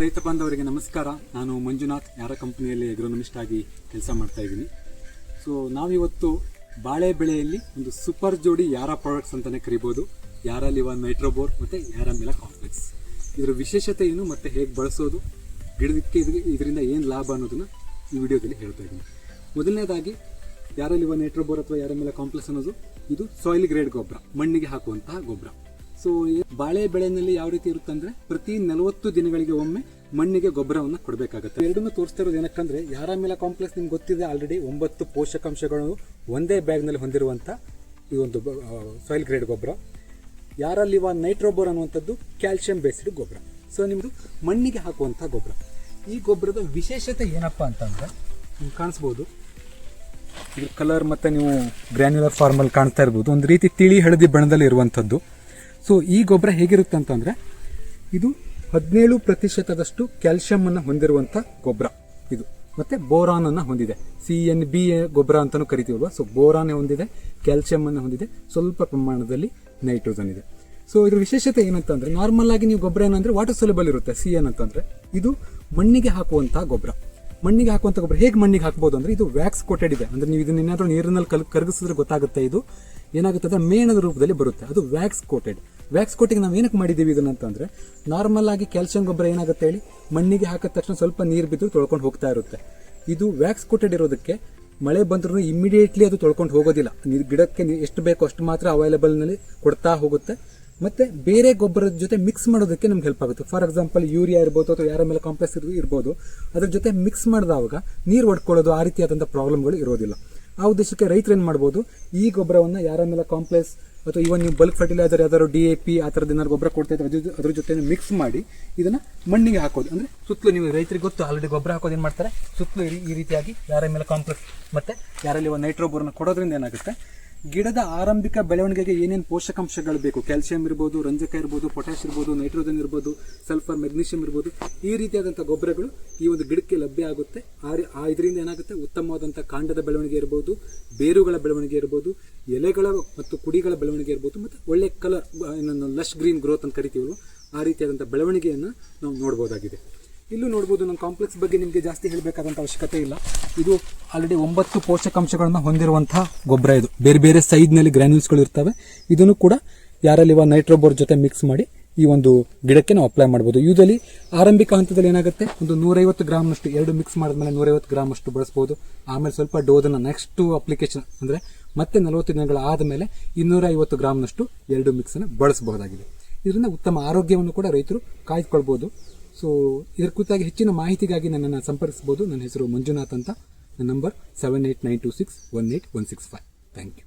ರೈತ ಬಾಂಧವರಿಗೆ ನಮಸ್ಕಾರ. ನಾನು ಮಂಜುನಾಥ್, ಯಾರ ಕಂಪನಿಯಲ್ಲಿ ಎಗ್ರೋನಮಿಸ್ಟ್ ಆಗಿ ಕೆಲಸ ಮಾಡ್ತಾ ಇದ್ದೀನಿ. ಸೊ ನಾವಿವತ್ತು ಬಾಳೆ ಬೆಳೆಯಲ್ಲಿ ಒಂದು ಸೂಪರ್ ಜೋಡಿ ಯಾರ ಪ್ರಾಡಕ್ಟ್ಸ್ ಅಂತಲೇ ಕರಿಬೋದು. ಯಾರ ಲಿವಾ ನೈಟ್ರೋಬೋರ್ ಮತ್ತು ಯಾರ ಮೆಲಾ ಕಾಂಪ್ಲೆಕ್ಸ್. ಇದರ ವಿಶೇಷತೆ ಏನು ಮತ್ತು ಹೇಗೆ ಬಳಸೋದು, ಗಿಡಕ್ಕೆ ಇದರಿಂದ ಏನು ಲಾಭ ಅನ್ನೋದನ್ನು ಈ ವಿಡಿಯೋದಲ್ಲಿ ಹೇಳ್ತಾ ಇದ್ದೀನಿ. ಮೊದಲನೇದಾಗಿ ಯಾರ ಲಿವಾ ನೈಟ್ರೋಬೋರ್ ಅಥವಾ ಯಾರ ಮೆಲಾ ಕಾಂಪ್ಲೆಕ್ಸ್ ಅನ್ನೋದು ಇದು ಸಾಯಿಲ್ ಗ್ರೇಡ್ ಗೊಬ್ಬರ, ಮಣ್ಣಿಗೆ ಹಾಕುವಂತಹ ಗೊಬ್ಬರ. ಸೊ ಬಾಳೆ ಬೆಳೆಯಲ್ಲಿ ಯಾವ ರೀತಿ ಇರುತ್ತೆ ಅಂದರೆ ಪ್ರತಿ 40 ದಿನಗಳಿಗೆ ಒಮ್ಮೆ ಮಣ್ಣಿಗೆ ಗೊಬ್ಬರವನ್ನು ಕೊಡಬೇಕಾಗುತ್ತೆ. ಎರಡನ್ನೂ ತೋರಿಸ್ತಾ ಇರೋದು ಏನಕ್ಕಂದ್ರೆ ಯಾರ ಮೆಲಾ ಕಾಂಪ್ಲೆಕ್ಸ್ ನಿಮ್ಗೆ ಗೊತ್ತಿದೆ, ಆಲ್ರೆಡಿ 9 ಪೋಷಕಾಂಶಗಳು ಒಂದೇ ಬ್ಯಾಗ್ನಲ್ಲಿ ಹೊಂದಿರುವಂಥ ಈ ಒಂದು ಸಾಯಿಲ್ ಗ್ರೇಡ್ ಗೊಬ್ಬರ. ಯಾರ ಲಿವಾ ನೈಟ್ರೋಬೋರ್ ಅನ್ನುವಂಥದ್ದು ಕ್ಯಾಲ್ಸಿಯಂ ಬೇಸ್ಡ್ ಗೊಬ್ಬರ. ಸೊ ನಿಮ್ಮದು ಮಣ್ಣಿಗೆ ಹಾಕುವಂಥ ಗೊಬ್ಬರ. ಈ ಗೊಬ್ಬರದ ವಿಶೇಷತೆ ಏನಪ್ಪ ಅಂತಂದರೆ ನಿಮ್ಗೆ ಕಾಣಿಸ್ಬೋದು, ಇದ್ರ ಕಲರ್ ಮತ್ತು ನೀವು ಗ್ರ್ಯಾನ್ಯುಲರ್ ಫಾರ್ಮಲ್ಲಿ ಕಾಣ್ತಾ ಇರ್ಬೋದು, ಒಂದು ರೀತಿ ತಿಳಿ ಹಳದಿ ಬಣ್ಣದಲ್ಲಿ ಇರುವಂಥದ್ದು. ಸೊ ಈ ಗೊಬ್ಬರ ಹೇಗಿರುತ್ತೆ ಅಂತಂದರೆ ಇದು 17% ಕ್ಯಾಲ್ಸಿಯಂ ಹೊಂದಿರುವಂಥ ಗೊಬ್ಬರ ಇದು, ಮತ್ತು ಬೋರಾನ್ ಅನ್ನು ಹೊಂದಿದೆ. CNB ಗೊಬ್ಬರ ಅಂತಲೂ ಕರಿತೀವಲ್ವ. ಸೊ ಬೋರಾನ್ ಹೊಂದಿದೆ, ಕ್ಯಾಲ್ಸಿಯಂ ಹೊಂದಿದೆ, ಸ್ವಲ್ಪ ಪ್ರಮಾಣದಲ್ಲಿ ನೈಟ್ರೋಜನ್ ಇದೆ. ಸೊ ಇದ್ರ ವಿಶೇಷತೆ ಏನಂತಂದ್ರೆ, ನಾರ್ಮಲ್ ಆಗಿ ನೀವು ಗೊಬ್ಬರ ಏನಂದ್ರೆ ವಾಟರ್ ಸೊಲ್ಯುಬಲ್ ಇರುತ್ತೆ. CN ಅಂತಂದ್ರೆ ಇದು ಮಣ್ಣಿಗೆ ಹಾಕುವಂತಹ ಗೊಬ್ಬರ. ಮಣ್ಣಿಗೆ ಹಾಕುವಂಥ ಗೊಬ್ಬರ ಹೇಗೆ ಮಣ್ಣಿಗೆ ಹಾಕ್ಬೋದು ಅಂದರೆ, ಇದು ವ್ಯಾಕ್ಸ್ ಕೋಟೆಡ್ ಇದೆ. ಅಂದರೆ ನೀವು ಇದನ್ನ ಏನಾದರೂ ನೀರಿನಲ್ಲಿ ಕರಗಿಸಿದ್ರೆ ಗೊತ್ತಾಗುತ್ತೆ, ಇದು ಏನಾಗುತ್ತೆ ಅಂದರೆ ಮೇಣದ ರೂಪದಲ್ಲಿ ಬರುತ್ತೆ. ಅದು ವ್ಯಾಕ್ಸ್ ಕೋಟೆಡ್. ವ್ಯಾಕ್ಸ್ ಕೋಟಿಂಗ್ ನಾವು ಏನಕ್ಕೆ ಮಾಡಿದ್ದೀವಿ ಇದನ್ನ ಅಂತಂದರೆ, ನಾರ್ಮಲ್ ಆಗಿ ಕ್ಯಾಲ್ಸಿಯಂ ಗೊಬ್ಬರ ಏನಾಗುತ್ತೆ ಹೇಳಿ, ಮಣ್ಣಿಗೆ ಹಾಕಿದ ತಕ್ಷಣ ಸ್ವಲ್ಪ ನೀರು ಬಿದ್ದು ತೊಳ್ಕೊಂಡು ಹೋಗ್ತಾ ಇರುತ್ತೆ. ಇದು ವ್ಯಾಕ್ಸ್ ಕೋಟೆಡ್ ಇರೋದಕ್ಕೆ ಮಳೆ ಬಂದ್ರೂ ಇಮಿಡಿಯೇಟ್ಲಿ ಅದು ತೊಳ್ಕೊಂಡು ಹೋಗೋದಿಲ್ಲ. ಗಿಡಕ್ಕೆ ಎಷ್ಟು ಬೇಕೋ ಅಷ್ಟು ಮಾತ್ರ ಅವೈಲೇಬಲ್ನಲ್ಲಿ ಕೊಡ್ತಾ ಹೋಗುತ್ತೆ. ಮತ್ತೆ ಬೇರೆ ಗೊಬ್ಬರದ ಜೊತೆ ಮಿಕ್ಸ್ ಮಾಡೋದಕ್ಕೆ ನಮ್ಗೆ ಹೆಲ್ಪ್ ಆಗುತ್ತೆ. ಫಾರ್ ಎಕ್ಸಾಂಪಲ್ ಯೂರಿಯಾ ಇರ್ಬೋದು ಅಥವಾ ಯಾರ ಮೇಲೆ ಕಾಂಪ್ಲೆಕ್ಸ್ ಇರ್ಬೋದು, ಅದ್ರ ಜೊತೆ ಮಿಕ್ಸ್ ಮಾಡಿದಾಗ ನೀರು ಒಡ್ಕೊಳ್ಳೋದು ಆ ರೀತಿಯಾದಂಥ ಪ್ರಾಬ್ಲಮ್ಗಳು ಇರೋದಿಲ್ಲ. ಆ ಉದ್ದೇಶಕ್ಕೆ ರೈತರು ಏನು ಮಾಡ್ಬೋದು, ಈ ಗೊಬ್ಬರವನ್ನು ಯಾರ ಮೇಲೆ ಕಾಂಪ್ಲೆಕ್ಸ್ ಅಥವಾ ಇವನ್ ನೀವು ಬಲ್ಕ್ ಫರ್ಟಿಲೈಸರ್ ಯಾವ್ದಾದ್ರು DAP ಆ ಥರದ್ದು ಏನಾದ್ರು ಗೊಬ್ಬರ ಕೊಡ್ತಾ ಇದ್ರೆ ಅದ್ರ ಜೊತೆ ಮಿಕ್ಸ್ ಮಾಡಿ ಇದನ್ನ ಮಣ್ಣಿಗೆ ಹಾಕೋದು. ಅಂದರೆ ಸುತ್ತಲೂ ನೀವು ರೈತರಿಗೆ ಗೊತ್ತು, ಆಲ್ರೆಡಿ ಗೊಬ್ಬರ ಹಾಕೋದು ಏನು ಮಾಡ್ತಾರೆ, ಸುತ್ತಲೂ ಈ ರೀತಿಯಾಗಿ ಯಾರ ಮೇಲೆ ಕಾಂಪ್ಲೆಕ್ಸ್ ಮತ್ತು ಯಾರಲ್ಲಿ ನೈಟ್ರೋಬೋರ್ನ ಕೊಡೋದ್ರಿಂದ ಏನಾಗುತ್ತೆ, ಗಿಡದ ಆರಂಭಿಕ ಬೆಳವಣಿಗೆಗೆ ಏನೇನು ಪೋಷಕಾಂಶಗಳು ಬೇಕು, ಕ್ಯಾಲ್ಸಿಯಂ ಇರ್ಬೋದು, ರಂಜಕ ಇರ್ಬೋದು, ಪೊಟ್ಯಾಶ್ ಇರ್ಬೋದು, ನೈಟ್ರೋಜನ್ ಇರ್ಬೋದು, ಸಲ್ಫರ್, ಮೆಗ್ನೀಷಿಯಂ ಇರ್ಬೋದು, ಈ ರೀತಿಯಾದಂಥ ಗೊಬ್ಬರಗಳು ಈ ಒಂದು ಗಿಡಕ್ಕೆ ಲಭ್ಯ ಆಗುತ್ತೆ. ಇದರಿಂದ ಏನಾಗುತ್ತೆ, ಉತ್ತಮವಾದಂಥ ಕಾಂಡದ ಬೆಳವಣಿಗೆ ಇರ್ಬೋದು, ಬೇರುಗಳ ಬೆಳವಣಿಗೆ ಇರ್ಬೋದು, ಎಲೆಗಳ ಮತ್ತು ಕುಡಿಗಳ ಬೆಳವಣಿಗೆ ಇರ್ಬೋದು, ಮತ್ತು ಒಳ್ಳೆ ಕಲರ್ ಲಶ್ ಗ್ರೀನ್ ಗ್ರೋತ್ ಅಂತ ಕರಿತೀವಲ್ಲ, ಆ ರೀತಿಯಾದಂಥ ಬೆಳವಣಿಗೆಯನ್ನು ನಾವು ನೋಡ್ಬೋದಾಗಿದೆ. ಇಲ್ಲೂ ನೋಡ್ಬೋದು, ನಮ್ಮ ಕಾಂಪ್ಲೆಕ್ಸ್ ಬಗ್ಗೆ ನಿಮಗೆ ಜಾಸ್ತಿ ಹೇಳಬೇಕಾದಂಥ ಅವಶ್ಯಕತೆ ಇಲ್ಲ. ಇದು ಆಲ್ರೆಡಿ 9 ಪೋಷಕಾಂಶಗಳನ್ನು ಹೊಂದಿರುವಂತಹ ಗೊಬ್ಬರ. ಇದು ಬೇರೆ ಬೇರೆ ಸೈಜ್ನಲ್ಲಿ ಗ್ರ್ಯಾನ್ಯೂಲ್ಸ್ಗಳು ಇರ್ತವೆ. ಇದನ್ನು ಕೂಡ ಯಾರಲ್ಲಿವ ನೈಟ್ರೋಬೋರ್ ಜೊತೆ ಮಿಕ್ಸ್ ಮಾಡಿ ಈ ಒಂದು ಗಿಡಕ್ಕೆ ನಾವು ಅಪ್ಲೈ ಮಾಡ್ಬೋದು. ಯೂಶಲಿ ಆರಂಭಿಕ ಹಂತದಲ್ಲಿ ಏನಾಗುತ್ತೆ, ಒಂದು 150 ಗ್ರಾಮ್ನಷ್ಟು, 2 ಮಿಕ್ಸ್ ಮಾಡಿದ್ಮೇಲೆ 150 ಗ್ರಾಮಷ್ಟು ಬಳಸ್ಬೋದು. ಆಮೇಲೆ ಸ್ವಲ್ಪ ಡೋಸನ್ನು ನೆಕ್ಸ್ಟ್ ಅಪ್ಲಿಕೇಶನ್ ಅಂದರೆ ಮತ್ತೆ 40 ದಿನಗಳ ಆದಮೇಲೆ 250 ಗ್ರಾಮ್ನಷ್ಟು 2 ಮಿಕ್ಸನ್ನು ಬಳಸಬಹುದಾಗಿದೆ. ಇದರಿಂದ ಉತ್ತಮ ಆರೋಗ್ಯವನ್ನು ಕೂಡ ರೈತರು ಕಾಯ್ದುಕೊಳ್ಬೋದು. ಸೊ ಇದರ ಕುರಿತಾಗಿ ಹೆಚ್ಚಿನ ಮಾಹಿತಿಗಾಗಿ ನನ್ನನ್ನು ಸಂಪರ್ಕಿಸಬಹುದು. ನನ್ನ ಹೆಸರು ಮಂಜುನಾಥ್ ಅಂತ. ನನ್ನ ನಂಬರ್ 7892618165. Thank you.